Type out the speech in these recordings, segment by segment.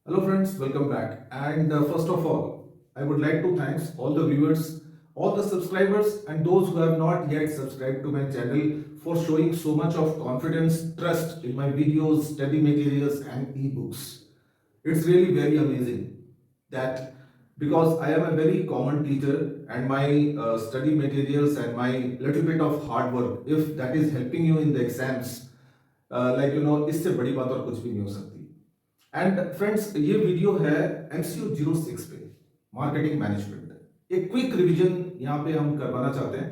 Hello friends, welcome back. And first of all, I would like to thank all the viewers, all the subscribers and those who have not yet subscribed to my channel for showing so much of confidence, trust in my videos, study materials and ebooks. It's really very amazing that because I am a very common teacher and my study materials and my little bit of hard work, if that is helping you in the exams, इससे बड़ी बात और कुछ भी नहीं हो सकती. And friends ये वीडियो है एमसीयू 06 पे मार्केटिंग मैनेजमेंट एक क्विक रिवीजन यहाँ पे हम करवाना चाहते हैं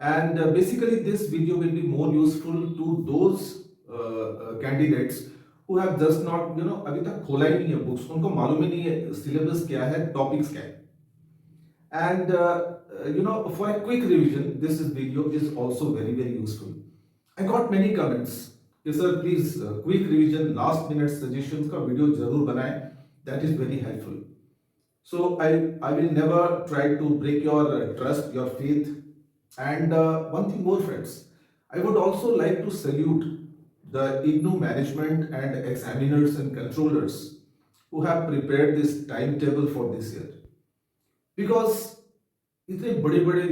and basically this video will be more useful to those candidates who have just not अभी तक खोला ही नहीं है बुक्स उनको मालूम ही नहीं है सिलेबस क्या है टॉपिक्स क्या है and for a quick revision this video is also very useful. I got many comments कि sir please quick revision last minute suggestions का वीडियो जरूर बनाएं, that is very helpful. So I will never try to break your trust, your faith. And one thing more friends, I would also like to salute the IGNOU management and examiners and controllers who have prepared this timetable for this year. Because इतने बड़े बड़े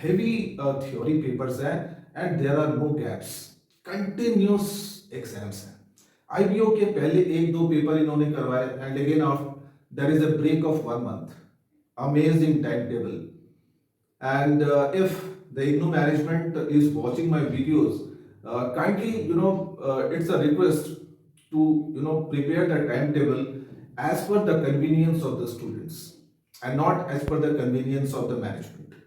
heavy theory papers हैं and there are no gaps. Continuous exams हैं. IBO के पहले एक दो paper इन्होंने करवाए and again of there is a break of 1 month. Amazing time table. And if the IGNOU management is watching my videos, kindly it's a request to prepare the timetable as per the convenience of the students and not as per the convenience of the management.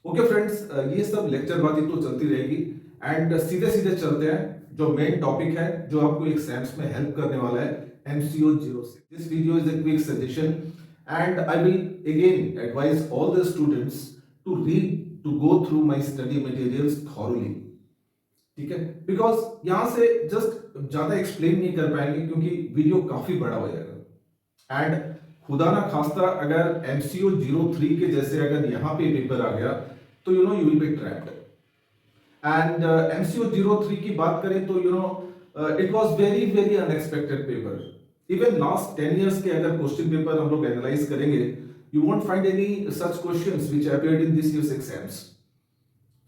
Okay friends, ये सब lecture बातें तो चलती रहेगी and सीधे सीधे चलते हैं जो मेन टॉपिक है जो आपको एग्जाम्स में हेल्प करने वाला है MCO 06. This video is a quick suggestion and I will again advise all the students to read, to go through my study materials thoroughly. ठीक है, बिकॉज यहां से जस्ट ज्यादा एक्सप्लेन नहीं कर पाएंगे क्योंकि वीडियो काफी बड़ा हो जाएगा. एंड खुदा ना खास्ता अगर एमसीओ 03 के जैसे अगर यहाँ पे पेपर आ गया तो you will be trapped. And MCO 03 की बात करें तो it was very unexpected paper. Even last 10 years के अगर क्वेश्चन पेपर हम लोग एनालाइज करेंगे, you won't find any such questions which appeared in this years exams.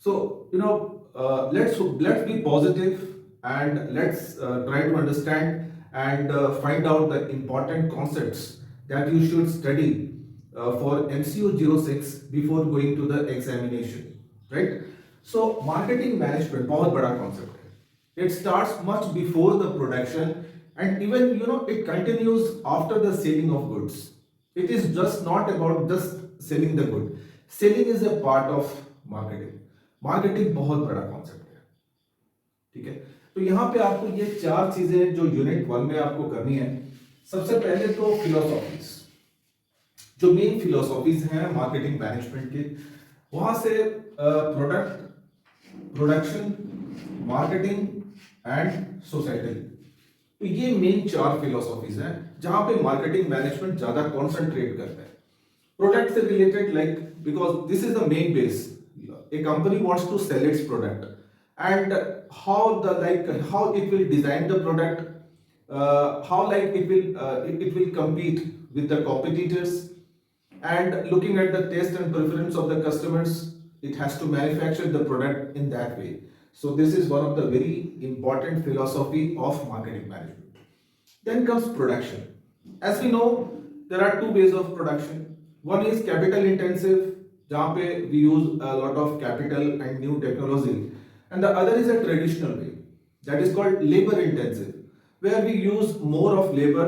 So let's be positive and let's try to understand and find out the important concepts that you should study for MCO 06 before going to the examination, right? So marketing management बहुत बड़ा concept है. It starts much before the production and even it continues after the selling of goods. It is just not about just selling the good. Selling is a part of marketing. Marketing बहुत बड़ा concept है. ठीक है, तो यहाँ पे आपको ये चार चीजें जो यूनिट 1 में आपको करनी है. सबसे पहले तो फिलोसॉफीज, जो मेन फिलोसॉफीज हैं मार्केटिंग मैनेजमेंट के, वहां से product, production, marketing and society. तो ये मेन चार फिलोसॉफीज हैं जहां पे मार्केटिंग मैनेजमेंट ज्यादा कॉन्सेंट्रेट करता है. प्रोडक्ट से related, like because this is the main base. A company wants to sell its product and how it will design the product, how it will compete with the competitors, and looking at the taste and preference of the customers, it has to manufacture the product in that way. So this is one of the very important philosophy of marketing management. Then comes production. As we know, there are two ways of production. One is capital intensive, जहाँ पे we use a lot of capital and new technology, and the other is a traditional way that is called labor intensive, where we use more of labor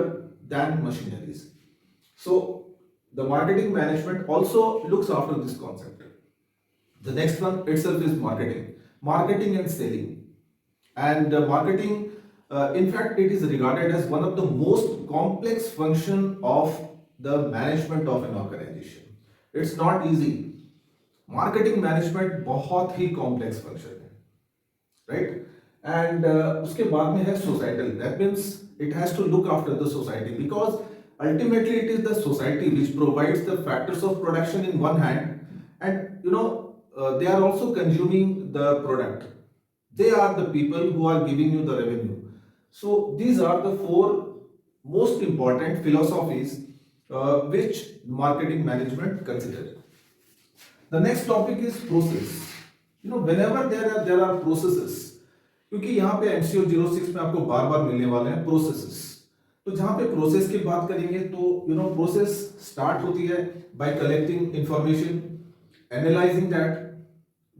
than machineries. So the marketing management also looks after this concept. The next one itself is marketing and selling. And marketing, in fact, it is regarded as one of the most complex function of the management of an organization. It's not easy. Marketing management बहुत ही complex function है, right? And उसके बाद में है societal. That means it has to look after the society because ultimately it is the society which provides the factors of production in one hand and they are also consuming the product. They are the people who are giving you the revenue. So these are the four most important philosophies which marketing management consider. The next topic is process. Whenever there are processes, क्योंकि यहाँ पे MCO 06 में आपको बार बार मिलने वाले हैं processes. तो जहाँ पे प्रोसेस की बात करेंगे तो प्रोसेस स्टार्ट होती है bye collecting information, analysing that,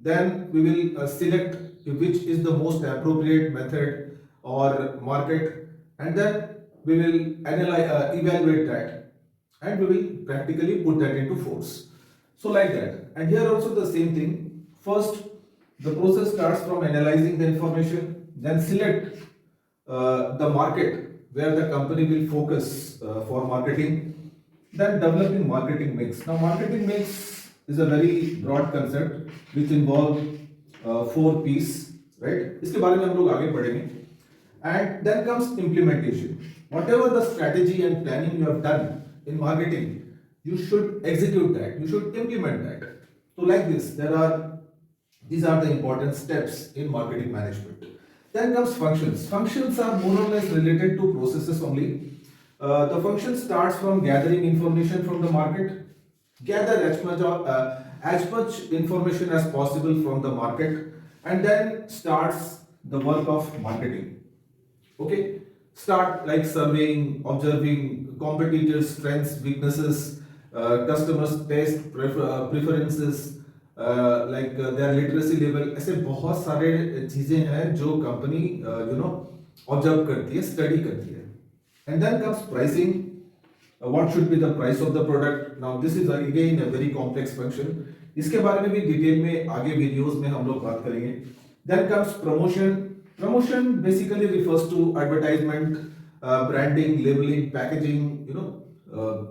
then we will select which is the most appropriate method or market, and then we will analyze evaluate that, and we will practically put that into force. So like that. And here also the same thing. First, the process starts from analyzing the information, then select the market where the company will focus for marketing, then developing marketing mix. Now marketing mix is a very broad concept which involve 4 P's, right? इसके बारे में हम लोग आगे पढ़ेंगे. And then comes implementation. Whatever the strategy and planning you have done in marketing, you should execute that. You should implement that. So like this, these are the important steps in marketing management. Then comes functions. Functions are more or less related to processes only. The function starts from gathering information from the market. Gather as much information as possible from the market, and then starts the work of marketing. Okay, start like surveying, observing competitors' strengths, weaknesses, customers' taste, preferences, like their literacy level. ऐसे बहुत सारे चीजें हैं जो company observe करती है, study करती है. And then comes pricing. What should be the price of the product? Now this is again a very complex function. इसके बारे में भी डिटेल में आगे वीडियोस में हम लोग बात करेंगे. Then comes promotion. Promotion basically refers to advertisement, branding, labeling, packaging,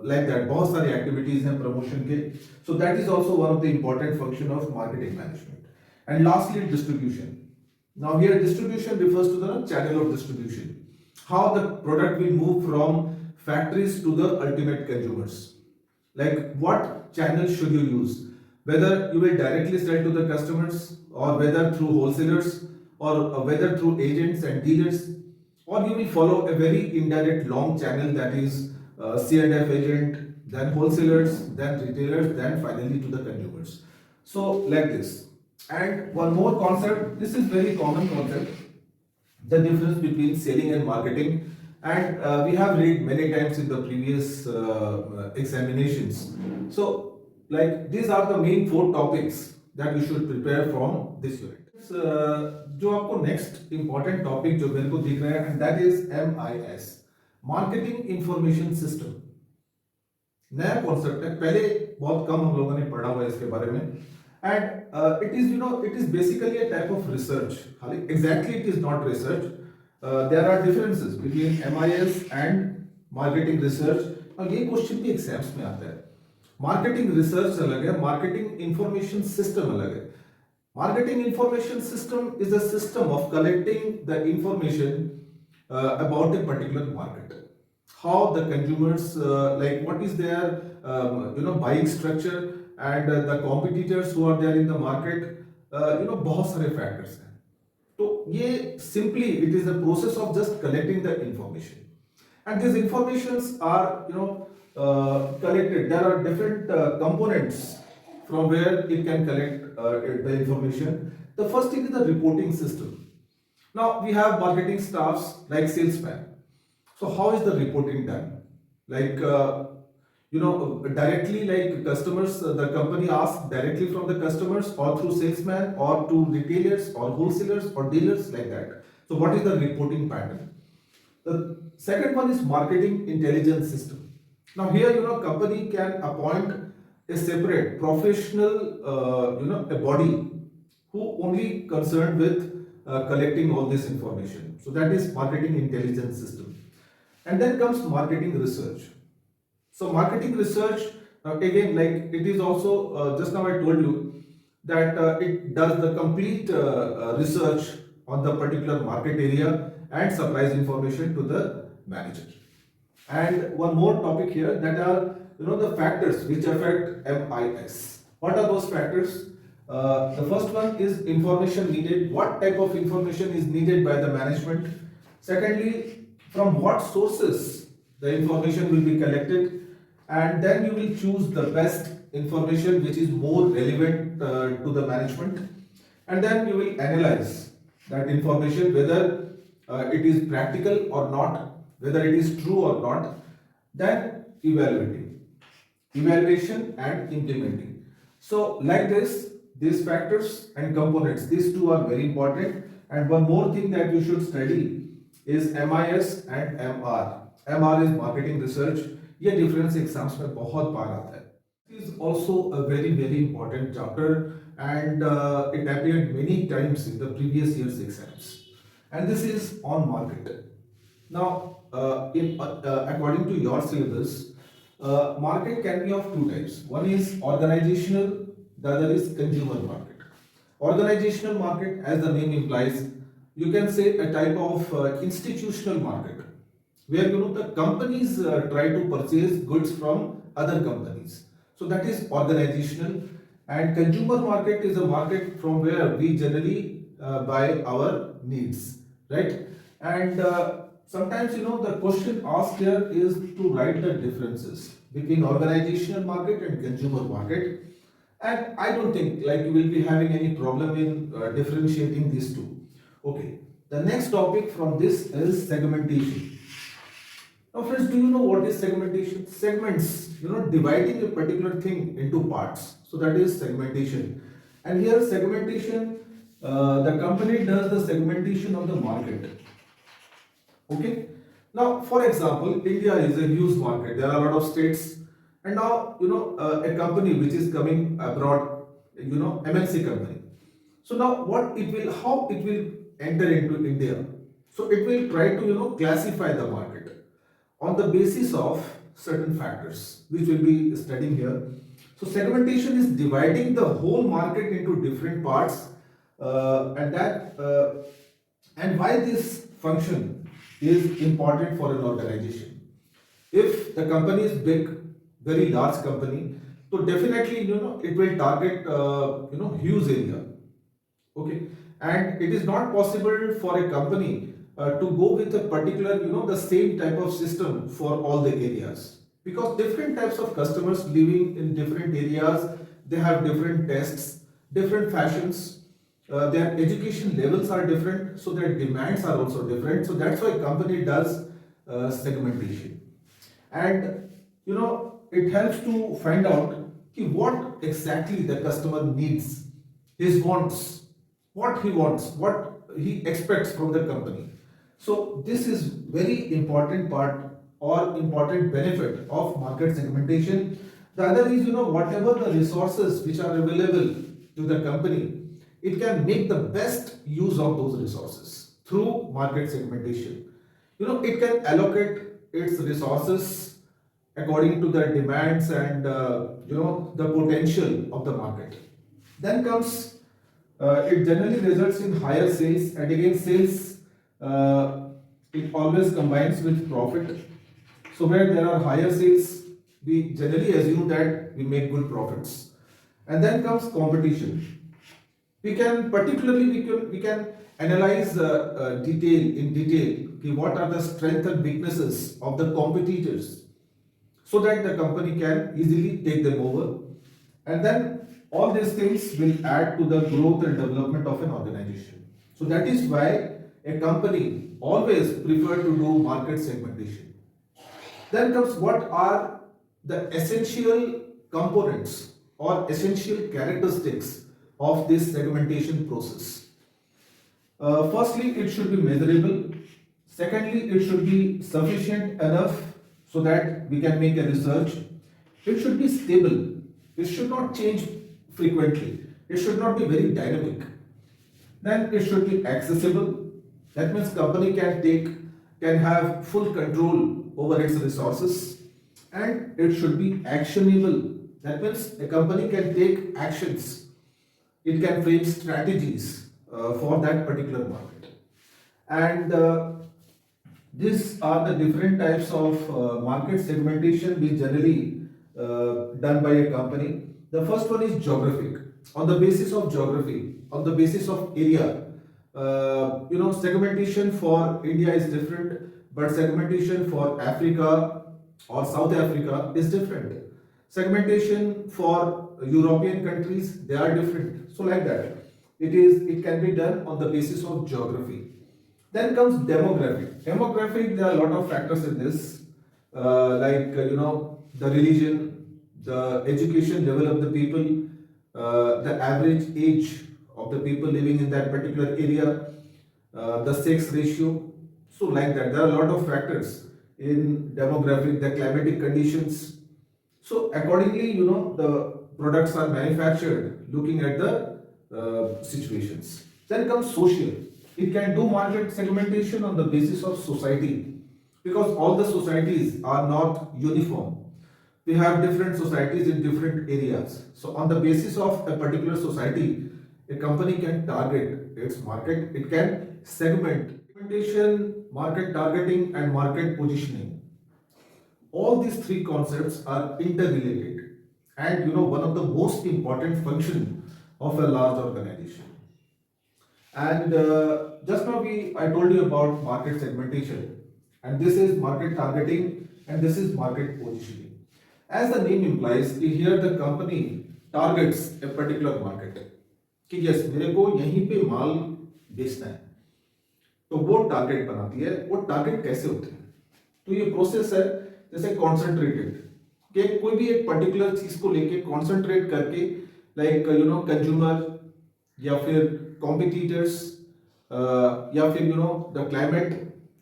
like that. बहुत सारे activities हैं promotion के. So that is also one of the important function of marketing management. And lastly, distribution. Now here distribution refers to the channel of distribution. How the product will move from factories to the ultimate consumers. Like what channel should you use? Whether you will directly sell to the customers, or whether through wholesalers, or whether through agents and dealers, or you will follow a very indirect long channel, that is C&F agent, then wholesalers, then retailers, then finally to the consumers. So like this. And one more concept, this is very common concept, the difference between selling and marketing. And we have read many times in the previous examinations. So like these are the main 4 topics that you should prepare from this unit. जो आपको next important topic जो मेरे को दिख रहा है, and that is MIS, Marketing Information System. नया concept है, पहले बहुत कम हम लोगों ने पढ़ा हुआ है इसके बारे में. And it is basically a type of research. Exactly, it is not research. There are differences between MIS and marketing research. और ये क्वेश्चन भी एग्जाम्स में आता है. मार्केटिंग रिसर्च अलग है, मार्केटिंग इंफॉर्मेशन सिस्टम अलग है. Marketing information system is a system of collecting the information about a particular market. How the consumers, like what is their buying structure, and the competitors who are there in the market. बहुत सारे factors हैं. तो ये simply it is a process of just collecting the information, and these informations are collected. There are different components from where it can collect the information. The first thing is the reporting system. Now we have marketing staffs like salesman. So how is the reporting done? Like directly, like customers, the company asks directly from the customers, or through salesman, or to retailers or wholesalers or dealers, like that. So what is the reporting pattern? The second one is marketing intelligence system. Now here company can appoint a separate professional a body who only concerned with collecting all this information. So that is marketing intelligence system. And then comes marketing research. So marketing research, again, like it is also, just now I told you that it does the complete research on the particular market area and supplies information to the manager. And one more topic here, that are the factors which affect MIS. What are those factors? The first one is information needed. What type of information is needed by the management? Secondly, from what sources The information will be collected, and then you will choose the best information which is more relevant to the management, and then you will analyze that information whether it is practical or not, whether it is true or not, then evaluation and implementing. So like this, these factors and components, these two are very important. And one more thing that you should study is MIS and MR. MR is marketing research. ये difference exams में बहुत बार आता है. It is also a very important chapter, and it appeared many times in the previous year's exams. And this is on market. Now, according to your syllabus, market can be of two types. One is organizational, the other is consumer market. Organizational market, as the name implies, you can say a type of institutional market, where the companies try to purchase goods from other companies. So that is organizational. And consumer market is a market from where we generally buy our needs, right? And sometimes the question asked here is to write the differences between organizational market and consumer market, and I don't think like you will be having any problem in differentiating these two. Okay, the next topic from this is segmentation. Now friends, do you know what is segmentation? Segments, dividing a particular thing into parts. So that is segmentation. And here segmentation, the company does the segmentation of the market. Okay. Now, for example, India is a huge market. There are a lot of states, and now a company which is coming abroad, MNC company. So now, how it will enter into India? So it will try to classify the market on the basis of certain factors, which we'll be studying here. So segmentation is dividing the whole market into different parts, and why this function is important for an organization. If the company is big, very large company, so definitely it will target huge area. Okay, and it is not possible for a company to go with a particular the same type of system for all the areas, because different types of customers living in different areas, they have different tastes, different fashions, their education levels are different, so their demands are also different. So that's why company does segmentation, and it helps to find out what exactly the customer needs, his wants, what he wants, what he expects from the company. So this is very important part or important benefit of market segmentation. The other is whatever the resources which are available to the company, it can make the best use of those resources through market segmentation. It can allocate its resources according to the demands and the potential of the market. Then comes it generally results in higher sales, and again sales it always combines with profit. So where there are higher sales, we generally assume that we make good profits. And then comes competition. We can analyze detail what are the strengths and weaknesses of the competitors, so that the company can easily take them over. And then all these things will add to the growth and development of an organization. So that is why a company always prefer to do market segmentation. Then comes what are the essential components or essential characteristics of this segmentation process. Firstly, it should be measurable. Secondly, it should be sufficient enough so that we can make a research. It should be stable. It should not change frequently. It should not be very dynamic. Then it should be accessible. That means company can have full control over its resources. And it should be actionable. That means a company can take actions. It can frame strategies for that particular market. And these are the different types of market segmentation which generally done by a company. The first one is geographic. On the basis of geography, on the basis of area, segmentation for India is different, but segmentation for Africa or South Africa is different. Segmentation for European countries, they are different. So like that, it can be done on the basis of geography. Then comes demographic. Demographic, there are a lot of factors in this, the religion, the education level of the people, the average age of the people living in that particular area, the sex ratio. So like that, there are a lot of factors in demographic, the climatic conditions. So accordingly, the products are manufactured looking at the situations. Then comes social. It can do market segmentation on the basis of society because all the societies are not uniform. We have different societies in different areas. So on the basis of a particular society, a company can target its market. It can segmentation, market targeting, and market positioning. All these three concepts are interrelated, and one of the most important function of a large organization. And just now I told you about market segmentation, and this is market targeting, and this is market positioning. As the name implies, here the company targets a particular market. कि yes मेरे को यहीं पे माल बेचना है, तो वो target बनाती है. वो टारगेट कैसे होते हैं? तो ये प्रोसेस है जैसे कॉन्सेंट्रेटेड, कि कोई भी एक पर्टिकुलर चीज को लेके कॉन्सेंट्रेट करके, लाइक कंज्यूमर या फिर कॉम्पिटिटर्स या फिर द क्लाइमेट,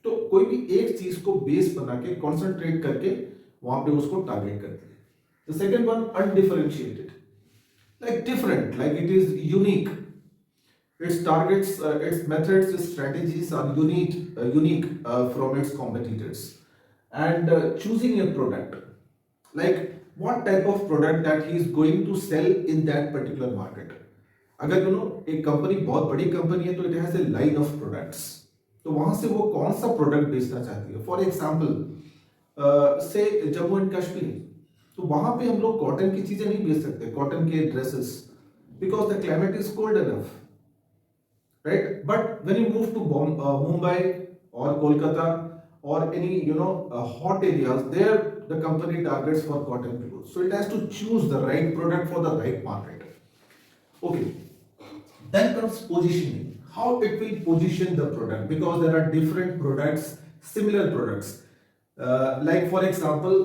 तो कोई भी एक चीज को बेस बना के कॉन्सेंट्रेट करके वहां पे उसको टारगेट करते हैं. The second one undifferentiated, like different, like it is unique. Its targets, its methods, its strategies are unique from its competitors. And choosing a product, like what type of product that he is going to sell in that particular market. अगर एक company बहुत बड़ी company है तो it has a line of products, तो वहां से वो कौन सा प्रोडक्ट बेचना चाहती है. फॉर एग्जाम्पल से जम्मू एंड कश्मीर, तो वहां पे हम लोग कॉटन की चीजें नहीं बेच सकते, कॉटन के dresses, because the climate is cold enough, right. But when you move to Mumbai और कोलकाता और any hot areas, there the company targets for cotton clothes. So it has to choose the right product for the right market. Okay, then comes positioning. How it will position the product, because there are different products, similar products. Like for example,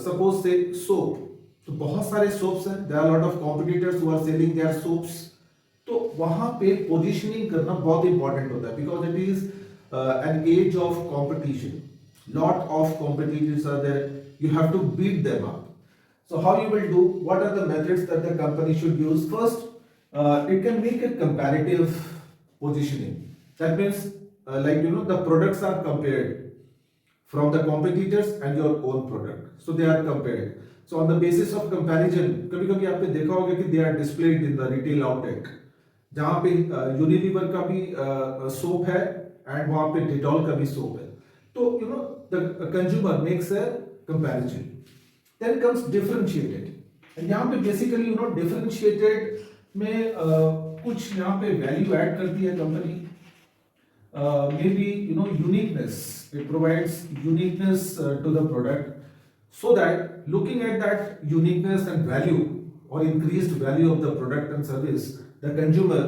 suppose say soap. तो बहुत सारे soaps हैं. There are a lot of competitors who are selling their soaps. तो वहाँ पे positioning करना बहुत important होता है, because it is an age of competition. Lot of competitors are there. You have to beat them up. So how you will do? What are the methods that the company should use? First, it can make a comparative positioning. That means, the products are compared from the competitors and your own product. So they are compared. So on the basis of comparison, कभी-कभी आपने देखा होगा कि they are displayed in the retail outlet, जहाँ पे Unilever का भी soap है and वहाँ पे Dettol का भी soap है. तो the consumer makes a comparison. Then comes differentiated, and यहाँ पे basically differentiated में कुछ यहाँ पे value add करती है company. Maybe uniqueness. It provides uniqueness to the product, so that looking at that uniqueness and value or increased value of the product and service, the consumer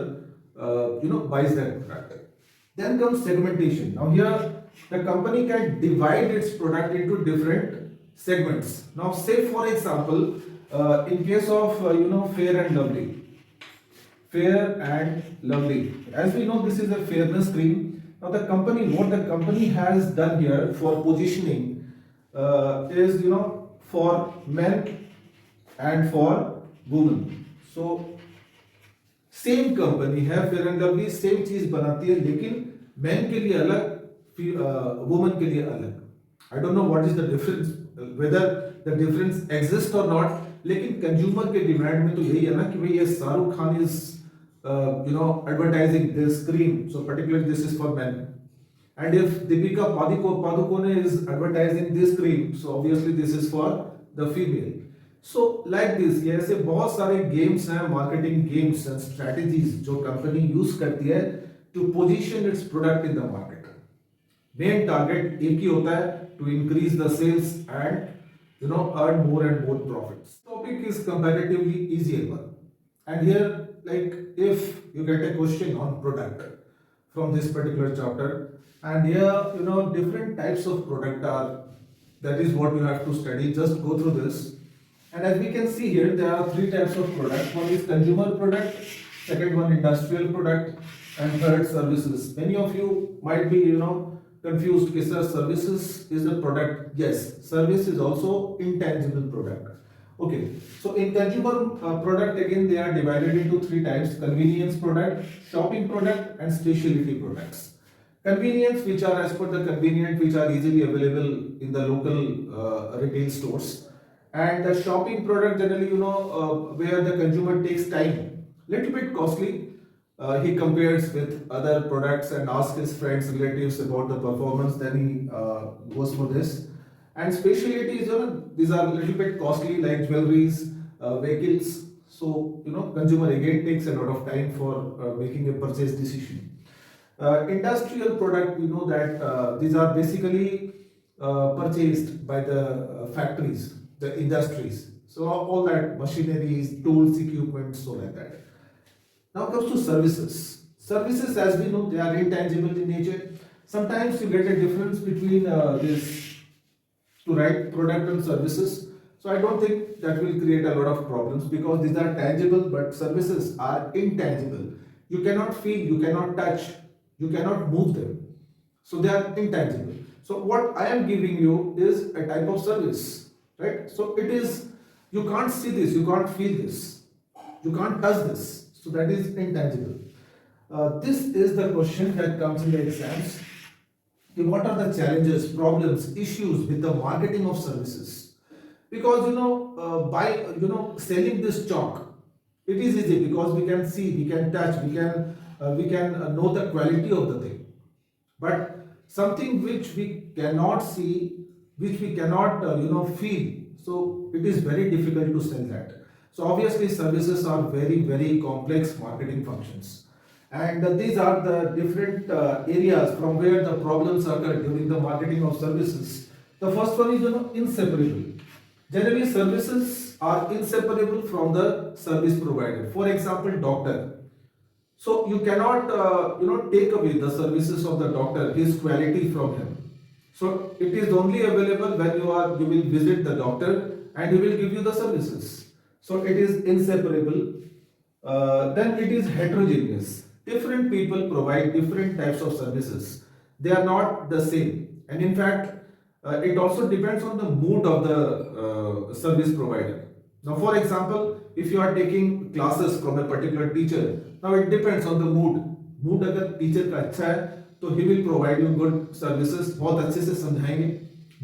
buys that product. Then comes segmentation. Now here the company can divide its product into different segments. Now say for example, in case of Fair and Lovely. Fair and Lovely, as we know, this is a fairness cream. Now what the company has done here for positioning is for men and for women. So same company है Fair and Lovely, same चीज बनाती है, लेकिन men के लिए अलग, women के लिए अलग. I don't know what is the difference, whether the difference exists or not, लेकिन कंज्यूमर के डिमांड में तो यही है ना कि भाई ये Shahrukh Khan is advertising this cream, so particularly this is for men, and if Deepika Padukone is advertising this cream, so obviously this is for the female. So like this, ये ऐसे बहुत सारे गेम्स हैं, मार्केटिंग गेम्स एंड स्ट्रेटजीज जो company use करती है to position its product in the market. Main target एक ही होता है, to increase the sales and earn more and more profits. Topic is comparatively easier one, and here, like, if you get a question on product from this particular chapter, and here different types of product are, that is what you have to study. Just go through this, and as we can see here, there are three types of product. One is consumer product, second one industrial product, and third services. Many of you might be confused. Is there services is a product? Yes, service is also intangible product. Okay, so in consumer product, again they are divided into three types: convenience product, shopping product, and specialty products. Convenience, which are as per the convenient, which are easily available in the local retail stores, and the shopping product generally where the consumer takes time, little bit costly. He compares with other products and asks his friends, relatives about the performance. Then he goes for this. And specialties, these are a little bit costly, like jewelries, vehicles. So consumer again takes a lot of time for making a purchase decision. Industrial product, we know that these are basically purchased by the factories, the industries. So all that machineries, tools, equipment, so like that. Now comes to services. Services, as we know, they are intangible in nature. Sometimes you get a difference between this to write product and services. So I don't think that will create a lot of problems, because these are tangible, but services are intangible. You cannot feel, you cannot touch, you cannot move them. So they are intangible. So what I am giving you is a type of service, right? So it is, you can't see this, you can't feel this, you can't touch this. So that is intangible. This is the question that comes in the exams. What are the challenges, problems, issues with the marketing of services? Because by selling this chalk, it is easy, because we can see, we can touch, we can know the quality of the thing. But something which we cannot see, which we cannot feel, so it is very difficult to sell that. So obviously services are very, very complex marketing functions, and these are the different areas from where the problems occur during the marketing of services. The first one is inseparable. Generally services are inseparable from the service provider. For example, doctor. So you cannot take away the services of the doctor, his quality from him. So it is only available when you will visit the doctor and he will give you the services. So it is inseparable. Then it is heterogeneous. Different people provide different types of services. They are not the same. And in fact, it also depends on the mood of the service provider. Now, for example, if you are taking classes from a particular teacher, now it depends on the mood. Mood अगर teacher का अच्छा है, तो he will provide you good services. बहुत अच्छे से समझाएंगे.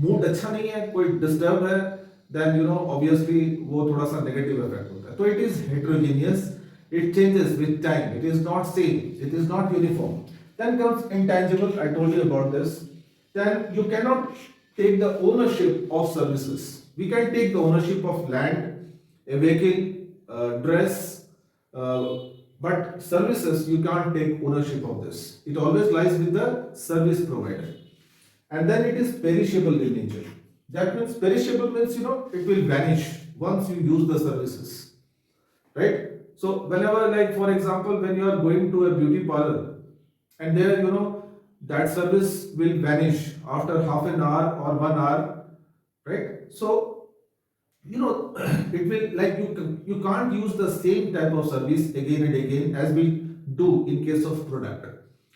Mood अच्छा नहीं है, कोई disturb है, then obviously वो थोड़ा सा negative effect होता है. So it is heterogeneous. It changes with time. It is not same. It is not uniform. Then comes intangible. I told you about this. Then you cannot take the ownership of services. We can take the ownership of land, a vehicle, dress, but services you can't take ownership of this. It always lies with the service provider. And then it is perishable in nature. That means perishable means it will vanish once you use the services, right? So whenever, like for example, when you are going to a beauty parlor, and there that service will vanish after half an hour or 1 hour, right? So it will, like, you can't use the same type of service again and again as we do in case of product,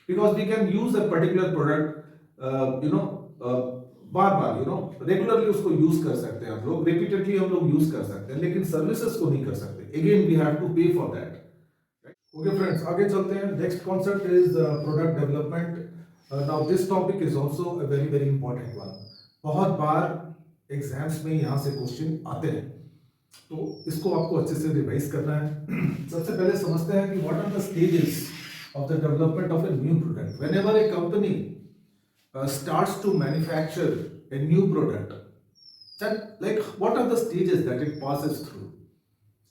because we can use a particular product bar bar regularly उसको use कर सकते हैं हम लोग, repeatedly हम लोग use कर सकते हैं, लेकिन सर्विसेज को नहीं कर सकते. अगेन वी हैव टू पे फॉर दैट. ओके फ्रेंड्स, आगे चलते हैं. Next concept is product development. Now this topic is also a very very important one. बहुत बार एग्जाम्स में यहाँ से क्वेश्चन आते हैं, तो इसको आपको अच्छे से रिवाइज करना है. सबसे पहले समझते हैं कि what are the stages of the development of a new product. Whenever a company starts to manufacture a new product, then like what are the stages that it passes through?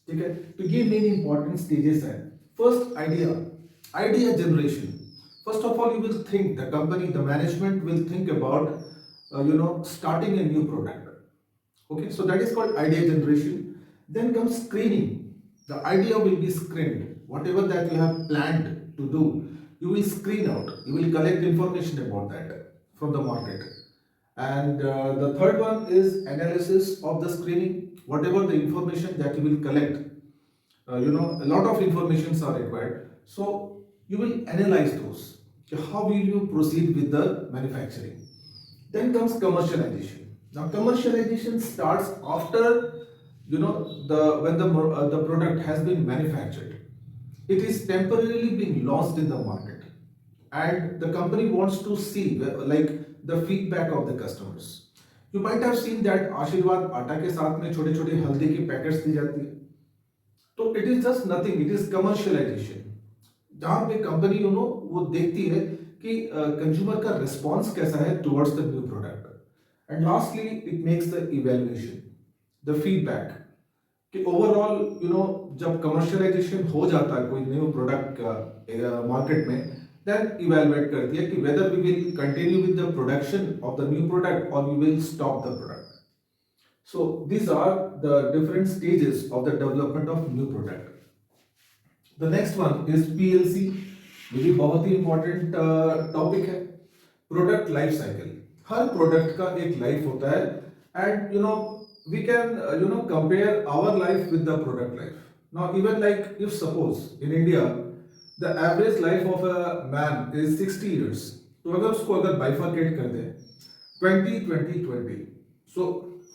ठीक है, to give many important stages हैं. First, idea generation. First of all, you will think, the company, the management will think about, starting a new product. Okay, so that is called idea generation. Then comes screening. The idea will be screened. Whatever that you have planned to do, you will screen out. You will collect information about that from the market. And the third one is analysis of the screening. Whatever the information that you will collect, a lot of informations are required. So you will analyze those. How will you proceed with the manufacturing? Then comes commercialization. Now commercialization starts after, the when the product has been manufactured. It is temporarily being launched in the market, and the company wants to see like the feedback of the customers. You might have seen that आशीर्वाद आटा के साथ में छोटे छोटे हल्दी की packets दी जाती है. तो it is just nothing, it is commercialisation, जहां पे कंपनी वो देखती है कि कंज्यूमर का रिस्पॉन्स कैसा है towards the new product. And lastly it makes the evaluation, the feedback, कि ओवरऑल जब कमर्शियलाइजेशन हो जाता है कोई न्यू प्रोडक्ट का मार्केट में, देन इवेलुएट करती है कि whether we will continue with the production of the new product और we will stop the product. So these are the different stages of the development of new product. The next one is PLC. ये भी बहुत ही important topic है. Product life cycle. हर product का एक life होता है, and we can compare our life with the product life. Now even like if suppose in India the average life of a man is 60 years, तो अगर उसको अगर bifurcate कर दें 20-20-20, so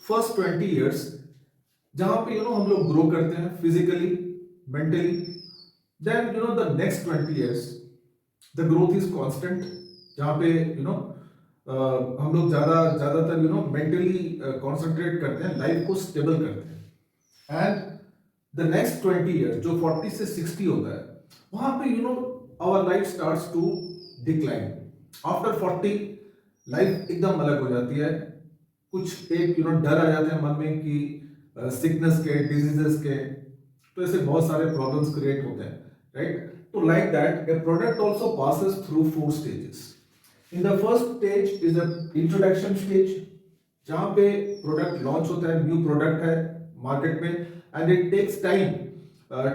फर्स्ट 20 years जहां पे हम लोग ग्रो करते हैं physically, mentally. Then the next 20 years the growth is constant, जहां पे हम लोग ज्यादातर मेंटली कॉन्सेंट्रेट करते हैं, लाइफ को स्टेबल करते हैं. एंड द नेक्स्ट 20 years जो 40 से 60 होता है, वहां पे our life starts to decline. After 40 life एकदम अलग हो जाती है. कुछ एक डर आ जाते हैं मन में कि सिकनेस के, डिजीजेस के, तो ऐसे बहुत सारे प्रॉब्लम्स क्रिएट होते हैं, राइट. तो like that a product also passes through 4 stages. In the first stage is the introduction stage, जहां पे प्रोडक्ट लॉन्च होता है, न्यू प्रोडक्ट है मार्केट में, and it takes time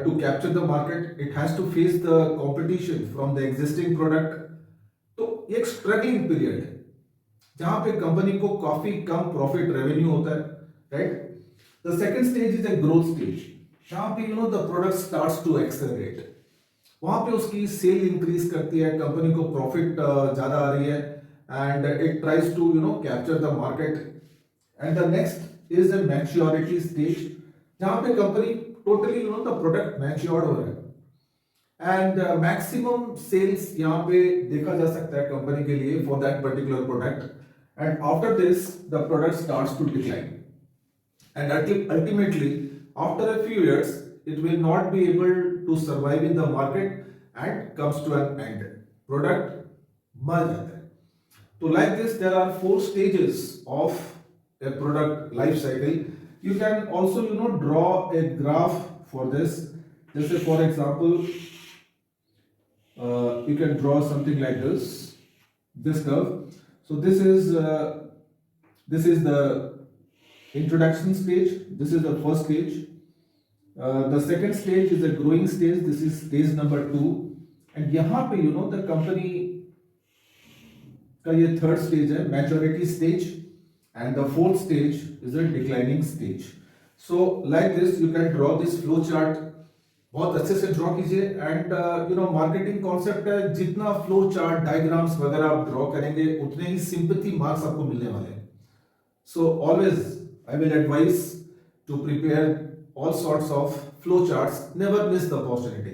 to capture the market. It has to face the competition from the existing product. तो एक struggling period है जहां पे कंपनी को काफी कम प्रॉफिट रेवेन्यू होता है, right. The second stage is a growth stage, जहां पे the product starts to accelerate. वहां पे उसकी सेल इंक्रीज करती है, कंपनी को प्रॉफिट ज्यादा आ रही है, and it tries to capture the market. And the next is a maturity stage, जहां पे company totally the product matured हो रहा है, एंड मैक्सिमम सेल्स यहाँ पे देखा जा सकता है कंपनी के लिए for that particular product. And after this, the product starts to decline. And ultimately, after a few years, it will not be able to survive in the market and comes to an end. Product मर जाता है. So like this, there are 4 stages of a product life cycle. You can also, draw a graph for this. Just say, for example, you can draw something like this curve. So this is the introduction stage. This is the first stage. The second stage is the growing stage. This is stage number 2. And यहाँ पे the company का ये third stage है maturity stage, and the fourth stage is a declining stage. So like this, you can draw this flow chart. बहुत अच्छे से draw कीजिए. And marketing concept है, जितना फ्लो चार्ट, डायग्राम्स वगैरह आप ड्रॉ करेंगे उतने ही सिंपैथी मार्क्स आपको मिलने वाले हैं. So always I will advice to prepare all sorts of flow charts. Never miss the opportunity.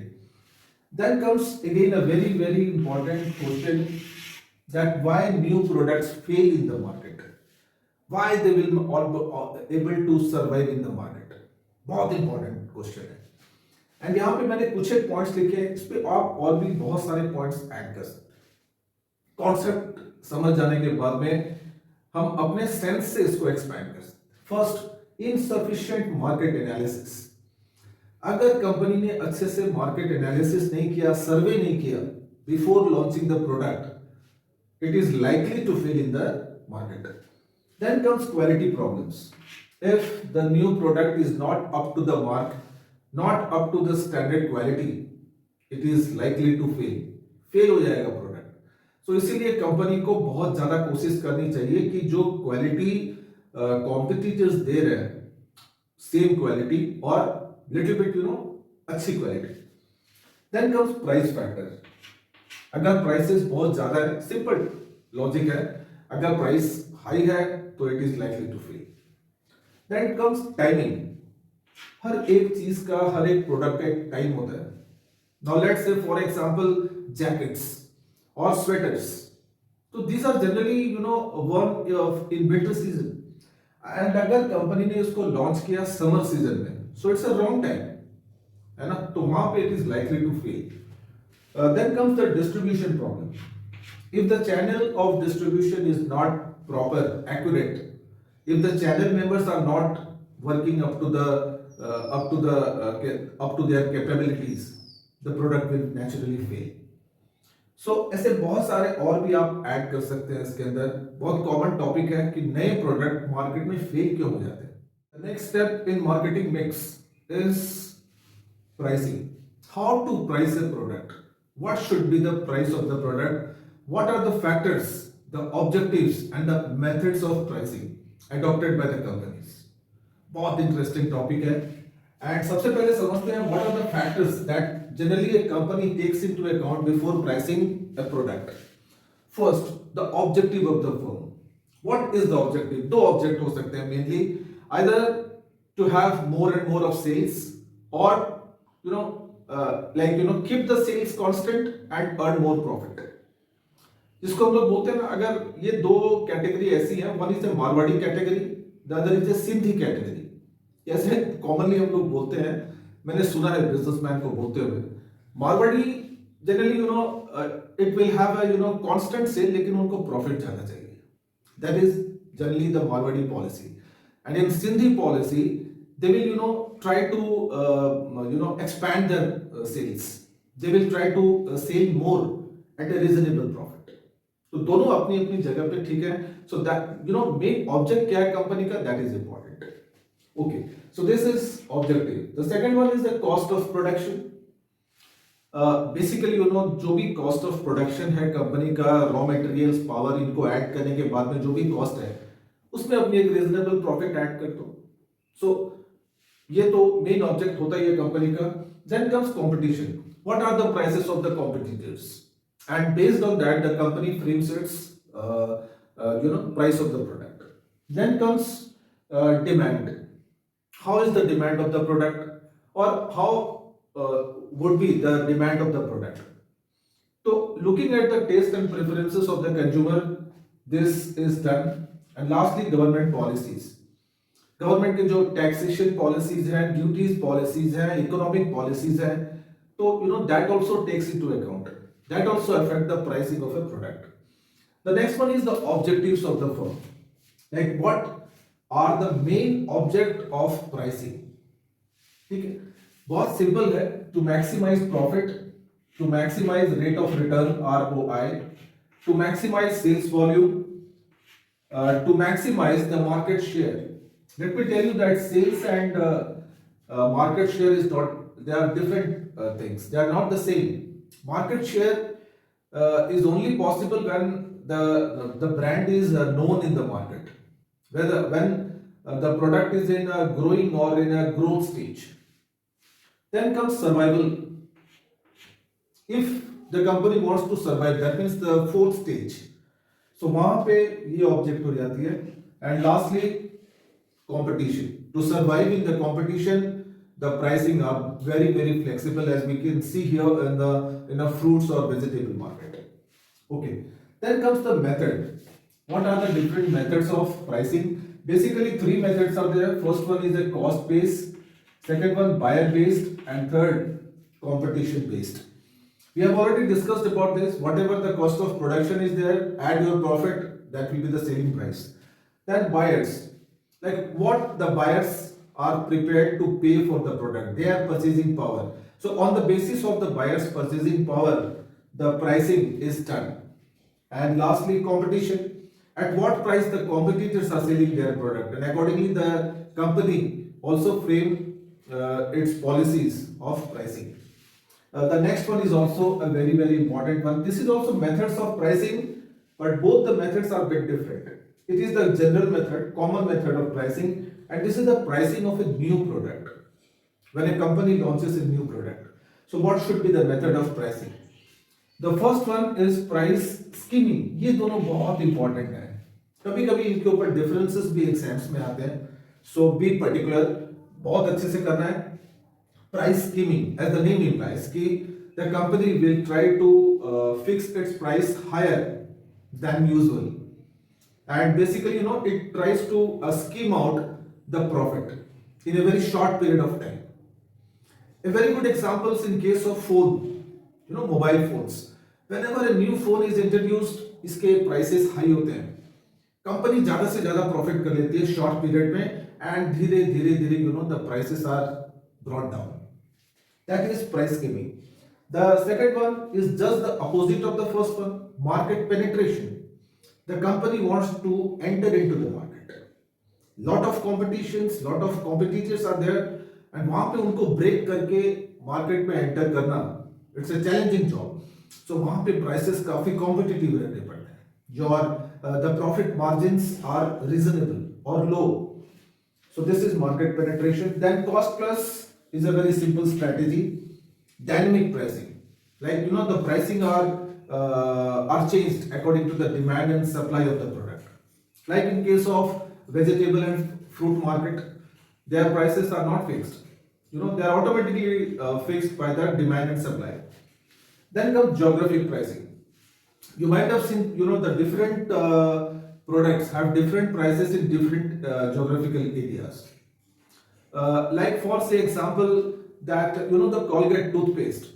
Then comes again a very very important question, that why new products fail in the market, why they will able to survive in the market. बहुत important question है. And यहाँ पे मैंने कुछ एक points लिखे हैं, इस पे आप और भी बहुत सारे पॉइंट्स ऐड कर सकते हैं. कॉन्सेप्ट समझ जाने के बाद में हम अपने सेंस से इसको एक्सपैंड कर सकते हैं. First, insufficient market analysis. अगर कंपनी ने अच्छे से मार्केट एनालिसिस नहीं किया, सर्वे नहीं किया, before launching the product, it is likely to fail in the market. Then comes quality problems. If the new product is not up to the mark, not up to the standard quality, it is likely to fail. Fail हो जाएगा product. सो इसीलिए company को बहुत ज्यादा कोशिश करनी चाहिए कि जो क्वालिटी कॉम्पिटिटर्स दे रहे हैं, सेम क्वालिटी और लिटिल बिट अच्छी quality. Then comes price factor. अगर प्राइसेस बहुत ज्यादा है, सिंपल लॉजिक है, अगर प्राइस हाई है तो it is likely to fail. Then comes timing. हर एक चीज का, हर एक प्रोडक्ट का एक टाइम होता है. Now let's say for example jackets और स्वेटर्स. तो these are generally one of in winter season, and अगर कंपनी ने इसको लॉन्च किया समर सीजन में, so it's a wrong time, है ना, तो वहां पे it is likely to fail. Then comes the distribution problem. If the channel of distribution is not proper, accurate, if the channel members are not working up to their capabilities, the product will naturally fail. So ऐसे बहुत सारे और भी आप add कर सकते हैं इसके अंदर. बहुत कॉमन टॉपिक है कि नए प्रोडक्ट मार्केट में फेल क्यों हो जाते हैं. The next step in marketing mix is pricing. How to price a product? What should be the price of the product? What are the factors, the objectives and the methods of pricing adopted by the companies? बहुत interesting topic है. And सबसे पहले समझते हैं what are the factors that generally a company takes into account before pricing a product. First, the objective of the firm. What is the objective? दो object हो सकते हैं mainly, either to have more and more of sales, or keep the sales constant and earn more profit. जिसको हम लोग बोलते हैं ना, अगर ये दो कैटेगरी ऐसी हैं, one is a Marwari category, the other is a Sindhi category. ऐसे कॉमनली हम लोग बोलते हैं, मैंने सुना है बिजनेसमैन को बोलते हुए. Marwari generally it will have a constant sale, लेकिन उनको प्रॉफिट ज्यादा चाहिए. That is generally the Marwari policy. And in Sindhi policy they will try to expand their sales. They will try to sell more at a reasonable profit. तो दोनों अपनी अपनी जगह पे ठीक है. So that main object क्या है कंपनी का, that is important. Okay, so this is objective. The second one is the cost of production. Basically जो भी कॉस्ट ऑफ प्रोडक्शन है कंपनी का, रॉ मटेरियल्स, पावर, इनको ऐड करने के बाद में जो भी कॉस्ट है, उसमें अपनी एक रीजनेबल प्रॉफिट ऐड कर दो. सो ये तो मेन ऑब्जेक्ट होता है ये कंपनी का. Then comes competition. What are the prices of the competitors, and based on that the company frames its price of the product. Then comes demand. How is the demand of the product, और how would be the demand of the product. So looking at the taste and preferences of the consumer, this is done. And lastly, government policies. Government के जो taxation policies हैं, duties policies हैं, economic policies हैं, तो that also takes into account. That also affect the pricing of a product. The next one is the objectives of the firm. Like what are the main object of pricing. ठीक है, बहुत simple है. To maximise profit, to maximise rate of return ROI, to maximise sales volume, to maximise the market share. Let me tell you that sales and market share is not, they are different things. They are not the same. Market share is only possible when the brand is known in the market. When the product is in a growing or in a growth stage. Then comes survival. If the company wants to survive, that means the fourth stage. So वहाँ पे ये object हो जाती है. And lastly, competition. To survive in the competition, the pricing are very very flexible, as we can see here in a fruits or vegetable market. Okay, then comes the method. What are the different methods of pricing? Basically three methods are there. First one is a cost based, second one buyer based, and third competition based. We have already discussed about this. Whatever the cost of production is there, add your profit, that will be the selling price. Then buyers. Like what the buyers are prepared to pay for the product, their purchasing power. So on the basis of the buyer's purchasing power, the pricing is done. And lastly, competition. At what price the competitors are selling their product, and accordingly the company also frame its policies of pricing. The next one is also a very important one. This is also methods of pricing, but both the methods are a bit different. It is the general method, common method of pricing, and this is the pricing of a new product. When a company launches a new product, so what should be the method of pricing? The first one is price skimming. ये दोनों बहुत important है. कभी कभी इनके ऊपर differences भी exams में आते हैं, सो बी पर्टिकुलर, बहुत अच्छे से करना है. Price skimming, as the name implies, कि the company will try to fix its price higher than usual, and basically it tries to skim out the profit in a very short period of time. A very good example is in case of phone, mobile phones. Whenever a new phone is introduced, इसके prices high होते हैं. Company ज्यादा से ज्यादा profit कर लेती है short period में, एंड धीरे धीरे the prices are brought down. That is price skimming. The second one is just the opposite of the first one, market penetration. The company wants to enter into the market. Lot of competitions, lot of competitors are there, and वहां पे उनको break करके market में enter करना, it's a challenging job. सो वहां पे prices काफी competitive रहने पड़ते हैं. Your the profit margins are reasonable or low. So this is market penetration. Then cost plus is a very simple strategy. Dynamic pricing, like the pricing are changed according to the demand and supply of the product. Like in case of vegetable and fruit market, their prices are not fixed. They are automatically fixed by the demand and supply. Then comes geographic pricing. You might have seen, the different products have different prices in different geographical areas. Like for say example, that the Colgate toothpaste.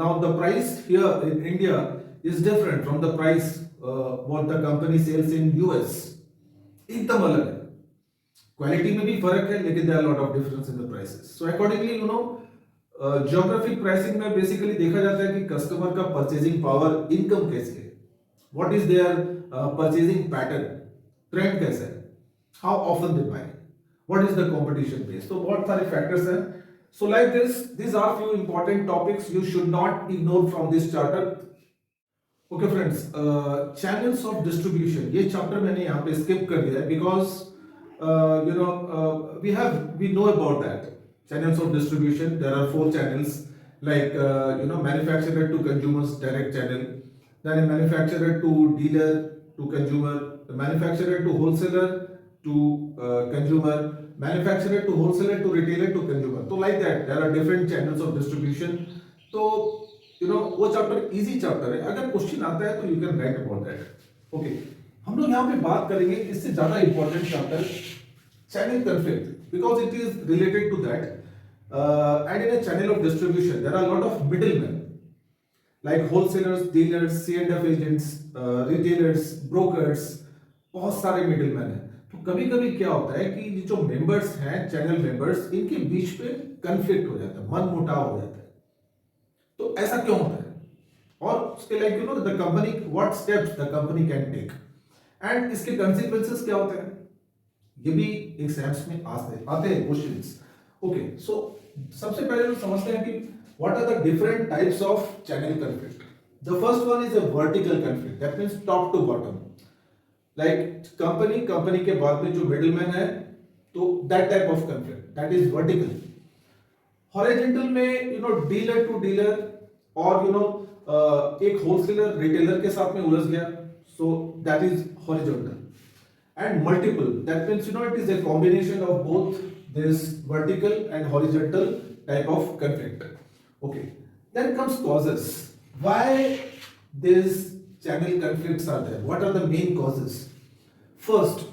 Now the price here in India is different from the price what the company sells in US. एकदम अलग है. Quality में भी फर्क है, लेकिन there are a lot of difference in the prices. So accordingly, geographic pricing में basically देखा जाता है कि कस्टमर का परचेजिंग पावर, इनकम कैसी है, what is their purchasing pattern, trend कैसा है, how often they buy, what is the competition base. तो बहुत सारे फैक्टर्स हैं. So like this are few important topics you should not ignore from this charter. Okay friends, channels of distribution, ये chapter मैंने यहाँ पे स्किप कर दिया है because we know about that. Channels of distribution, there are 4 channels, like manufacturer to consumers direct channel, then a manufacturer to dealer to consumer, the manufacturer to wholesaler to consumer, manufacturer to wholesaler to retailer to consumer. So like that there are different channels of distribution. तो वो chapter easy chapter है, अगर question आता है तो you can write about that. Okay, हम लोग यहाँ पे बात करेंगे इससे ज्यादा important chapter, channel conflict, because it is related to that. And in a channel of distribution, there are a lot of middlemen, like wholesalers, dealers, C&F agents, retailers, brokers. बहुत सारे middlemen हैं. तो कभी कभी क्या होता है कि जो members हैं, channel members, इनके बीच पे conflict हो जाता है, मन मुटाव हो जाता है. तो ऐसा क्यों होता है? और उसके like the company, what steps the company can take, and इसके consequences क्या होते हैं, ये भी एग्जाम्स में आते हैं क्वेश्चंस. ओके, सो सबसे पहले हम समझते हैं कि what are the different types of channel conflict. The first one is a vertical conflict, that means top to bottom. Like company के बाद में जो मिडिलमैन है, तो that type of conflict, that is vertical. Horizontal में dealer to dealer, और एक wholesaler retailer के साथ में उलझ गया, so that is horizontal. And multiple, that means it is a combination of both this vertical and horizontal type of conflict. Okay, then comes causes. Why these channel conflicts are there? What are the main causes? First,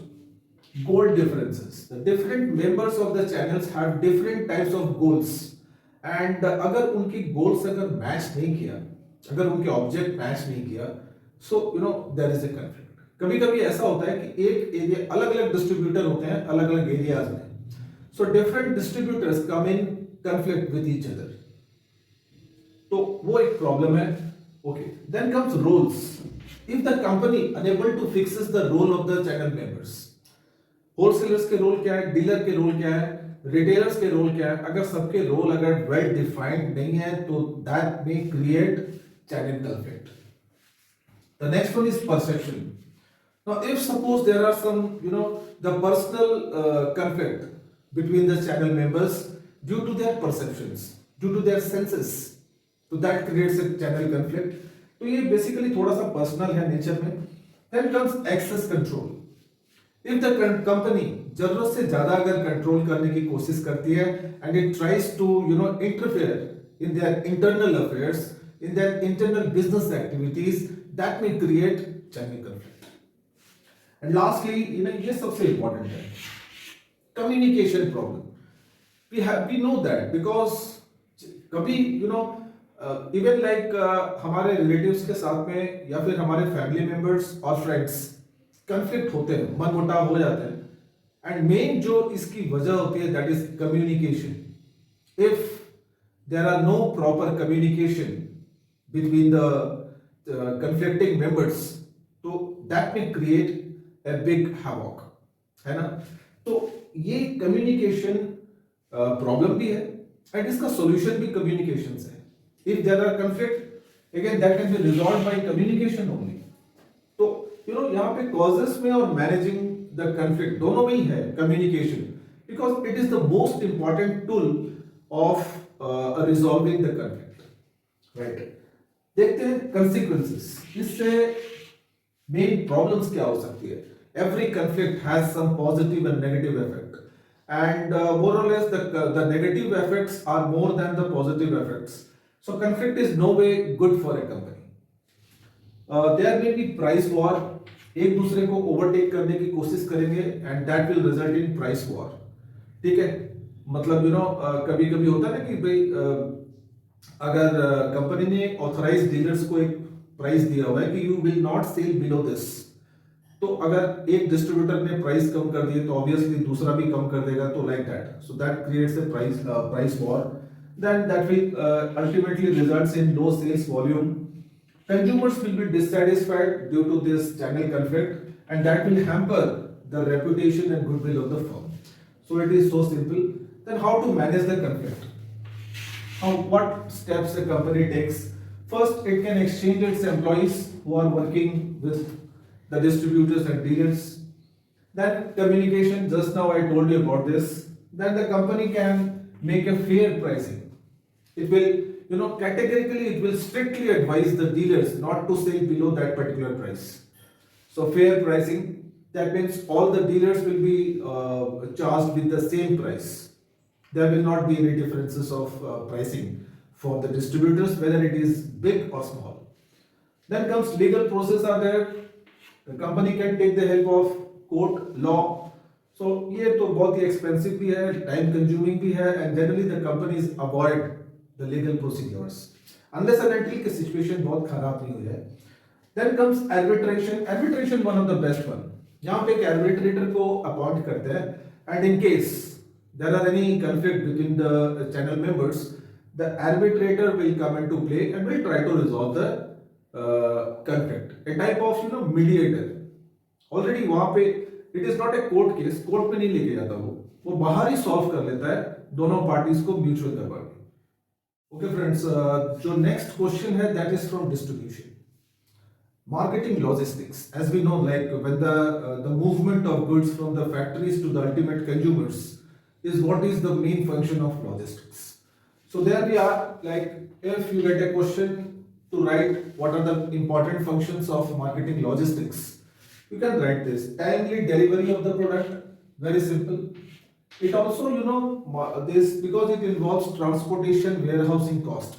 goal differences. The different members of the channels have different types of goals, and अगर उनकी goals अगर match नहीं किया, अगर उनके object match नहीं किया, so there is a conflict. कभी कभी ऐसा होता है कि एक एरिया, अलग अलग डिस्ट्रीब्यूटर होते हैं अलग अलग एरियाज में, so different distributors come in conflict with each other. तो वो एक प्रॉब्लम है. Okay, then comes roles. If the company unable to fixes the role of the channel members, wholesalers के रोल क्या है, डीलर के रोल क्या है, रिटेलर्स के रोल क्या है, अगर सबके रोल अगर वेल डिफाइंड नहीं है तो that may create channel conflict. The next one is perception. Now, if suppose there are some, the personal conflict between the channel members due to their perceptions, due to their senses, so that creates a channel conflict. तो ये basically थोड़ा सा personal है nature में. Then comes access control. If the company जरूरत से ज़्यादा अगर कंट्रोल करने की कोशिश करती है and it tries to interfere in their internal affairs, in their internal business activities, that may create channel conflict. And lastly, ये सबसे important है, communication problem. We know that because कभी even like हमारे relatives के साथ में या फिर हमारे family members और friends कंफ्लिक्ट होते हैं, मन मुटाव हो जाते हैं एंड मेन जो इसकी वजह होती है that is communication. If there are no proper communication between the conflicting members तो दैट में क्रिएट ए बिग हैवॉक, है ना. तो ये कम्युनिकेशन प्रॉब्लम भी है एंड इसका सॉल्यूशन भी कम्युनिकेशन से है. If there are conflict again that can be resolved by communication only. तो यहाँ पे कॉजेस में और मैनेजिंग द कंफ्लिक्ट दोनों में ही है communication, because it is the most important tool of resolving the conflict, right. देखते हैं कंसिक्वेंसेस, इससे मेन प्रॉब्लम्स क्या हो सकती है. Every conflict has some positive and negative effect and more और less the negative effects are more than the positive effects. So conflict is no way good for a company. There may be price war, एक दूसरे को overtake करने की कोशिश करेंगे and that will result in price war. ठीक है, मतलब कभी कभी होता है ना कि भाई अगर कंपनी ने ऑथराइज डीलर्स को एक प्राइस दिया हुआ है कि you will not cell below this, तो अगर एक डिस्ट्रीब्यूटर ने प्राइस कम कर दिए तो ऑब्वियसली दूसरा भी कम कर देगा, तो like that. So that creates a price war. Then that will ultimately results in low sales volume. Consumers will be dissatisfied due to this channel conflict and that will hamper the reputation and goodwill of the firm. So it is so simple. Then how to manage the conflict? What steps the company takes? First, it can exchange its employees who are working with the distributors and dealers. Then communication, just now I told you about this. Then the company can make a fair pricing. It will categorically it will strictly advise the dealers not to sell below that particular price. So fair pricing, that means all the dealers will be charged with the same price. There will not be any differences of pricing for the distributors, whether it is big or small. Then comes legal process are there. The company can take the help of court law. So ये तो बहुत ही expensive भी है, time consuming भी है, and generally the companies avoid the legal procedures unless and until के situation बहुत खराब नहीं हो जाए. Then comes arbitration. Arbitration one of the best one. यहाँ पे एक arbitrator को अपॉइंट करते हैं and in case there are any conflict between the channel members, the arbitrator will come into play and will try to resolve the conflict. A type of mediator. Already वहाँ पे it is not a court case. Court पे नहीं लेके जाता वो बाहर ही solve कर लेता है दोनों पार्टीज को म्यूचुअल करवा के. Okay friends, जो next question है that is from distribution. Marketing logistics, as we know, like when the movement of goods from the factories to the ultimate consumers is what is the main function of logistics. So there we are, like if you get a question to write what are the important functions of marketing logistics, you can write this: timely delivery of the product, very simple. It also, this because it involves transportation, warehousing cost.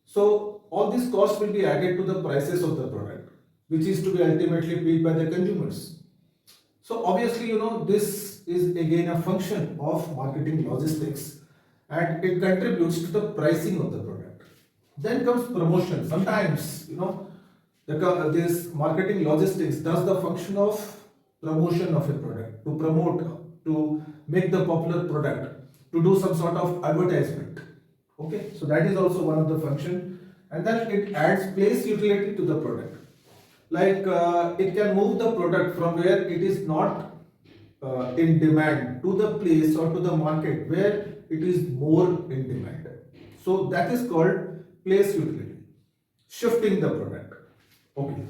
So all these costs will be added to the prices of the product, which is to be ultimately paid by the consumers. So obviously, this is again a function of marketing logistics and it contributes to the pricing of the product. Then comes promotion. Sometimes, this marketing logistics does the function of promotion of a product, to promote, to make the popular product, to do some sort of advertisement. Okay, so that is also one of the function. and then it adds place utility to the product. Like it can move the product from where it is not in demand to the place or to the market where it is more in demand. So that is called place utility, shifting the product. Okay.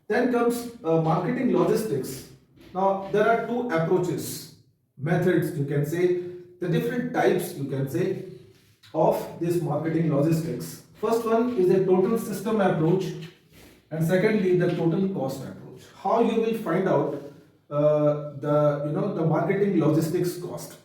Then comes marketing logistics. Now there are two approaches, methods you can say, the different types you can say of this marketing logistics. First one is a total system approach, and secondly the total cost approach. How you will find out the marketing logistics cost.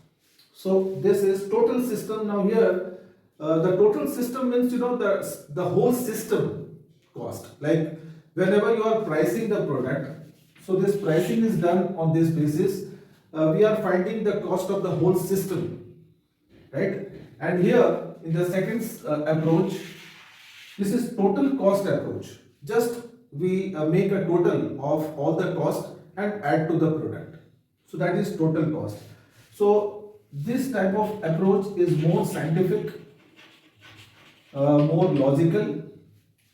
So this is total system. Now here the total system means the whole system cost. Like whenever you are pricing the product, so this pricing is done on this basis. We are finding the cost of the whole system, right? And here in the second approach, this is total cost approach. Just we make a total of all the cost and add to the product. So that is total cost. So this type of approach is more scientific, more logical,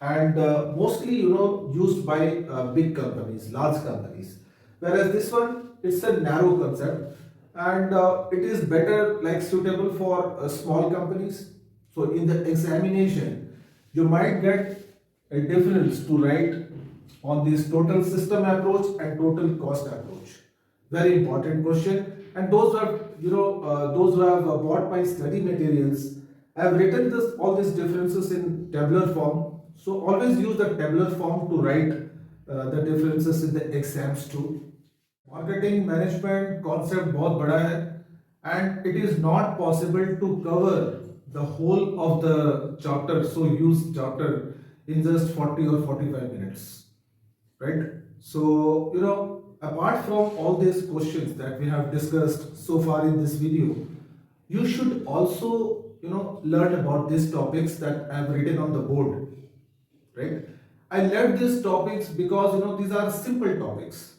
and mostly used by big companies, large companies. Whereas this one, it's a narrow concept, and it is better like suitable for small companies. So in the examination, you might get a difference to write on this total system approach and total cost approach. Very important question. And those who have those who have bought my study materials, I have written all these differences in tabular form. So always use the tabular form to write the differences in the exams too. Marketing management concept बहुत बड़ा है, and it is not possible to cover the whole of the chapter, so use chapter in just 40 or 45 minutes, right? So apart from all these questions that we have discussed so far in this video, you should also learn about these topics that I have written on the board, right? I left these topics because these are simple topics.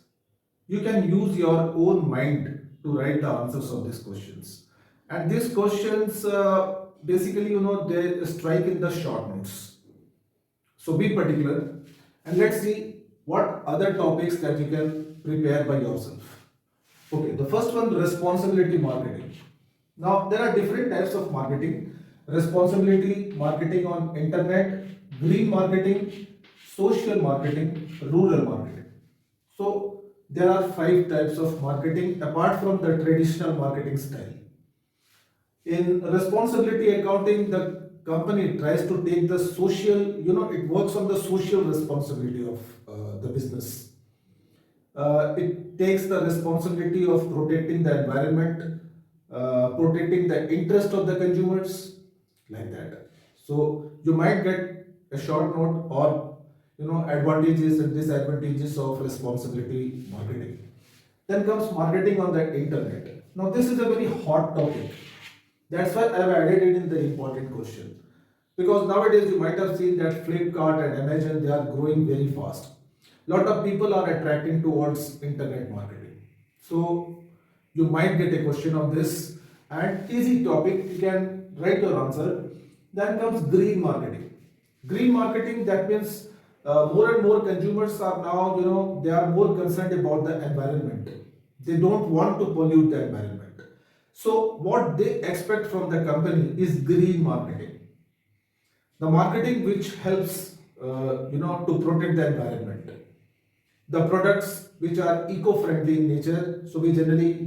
You can use your own mind to write the answers of these questions, and these questions basically they strike in the short notes. So be particular, and let's see what other topics that you can prepare by yourself. Okay, the first one, responsibility marketing. Now there are different types of marketing: responsibility marketing on internet, green marketing, social marketing, rural marketing. So there are 5 types of marketing apart from the traditional marketing style. In responsibility accounting, the company tries to take the social, it works on the social responsibility of the business. It takes the responsibility of protecting the environment, protecting the interest of the consumers, like that. So you might get a short note or advantages and disadvantages of responsibility marketing. Then comes marketing on the internet. Now this is a very hot topic. That's why I have added it in the important question. Because nowadays you might have seen that Flipkart and Amazon, they are growing very fast. Lot of people are attracting towards internet marketing. So you might get a question on this, and easy topic, you can write your answer. Then comes green marketing. Green marketing, that means more and more consumers are now, they are more concerned about the environment. They don't want to pollute the environment. So what they expect from the company is green marketing. The marketing which helps, to protect the environment. The products which are eco-friendly in nature. So we generally,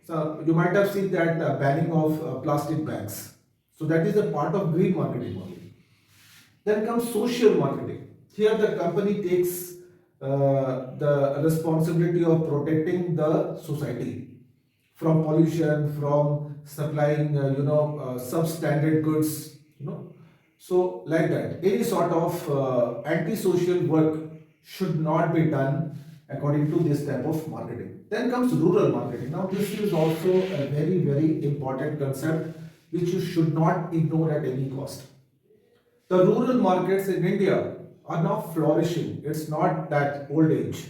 so you might have seen that banning of plastic bags. So that is a part of green marketing only. Then comes social marketing. Here the company takes the responsibility of protecting the society from pollution, from supplying substandard goods, So like that, any sort of anti-social work should not be done according to this type of marketing. Then comes rural marketing. Now this is also a very, very important concept which you should not ignore at any cost. The rural markets in India are now flourishing. It's not that old age.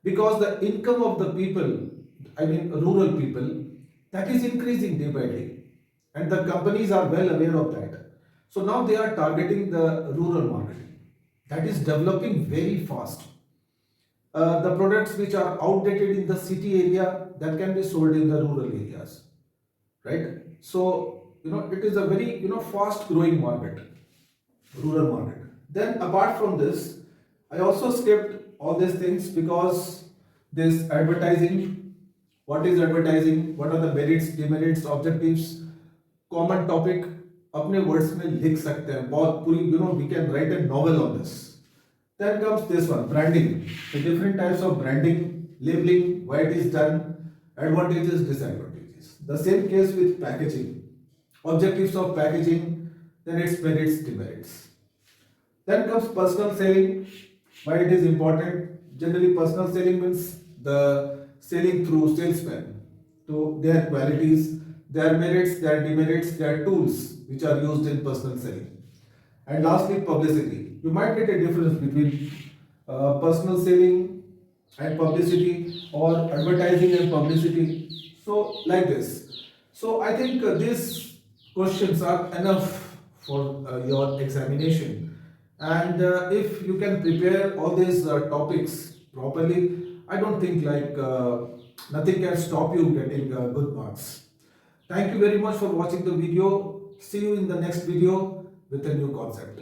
Because the income of the people, I mean rural people, that is increasing day by day. And the companies are well aware of that. So now they are targeting the rural marketing that is developing very fast. The products which are outdated in the city area that can be sold in the rural areas, right? So it is a very fast growing market, rural market. Then apart from this, I also skipped all these things because this advertising, what is advertising, what are the merits, demerits, objectives, common topic अपने words में लिख सकते हैं बहुत पूरी we can write a novel on this. Then comes this one, branding, the different types of branding, labeling, why it is done, advantages, disadvantages. The same case with packaging, objectives of packaging, then its merits, demerits. Then comes personal selling, why it is important. Generally personal selling means the selling through salesmen to their qualities, their merits, their demerits, their tools which are used in personal selling. And lastly, publicity. You might get a difference between personal selling and publicity, or advertising and publicity. So, like this. So, I think these questions are enough for your examination. And if you can prepare all these topics properly, I don't think nothing can stop you getting good marks. Thank you very much for watching the video. See you in the next video with a new concept.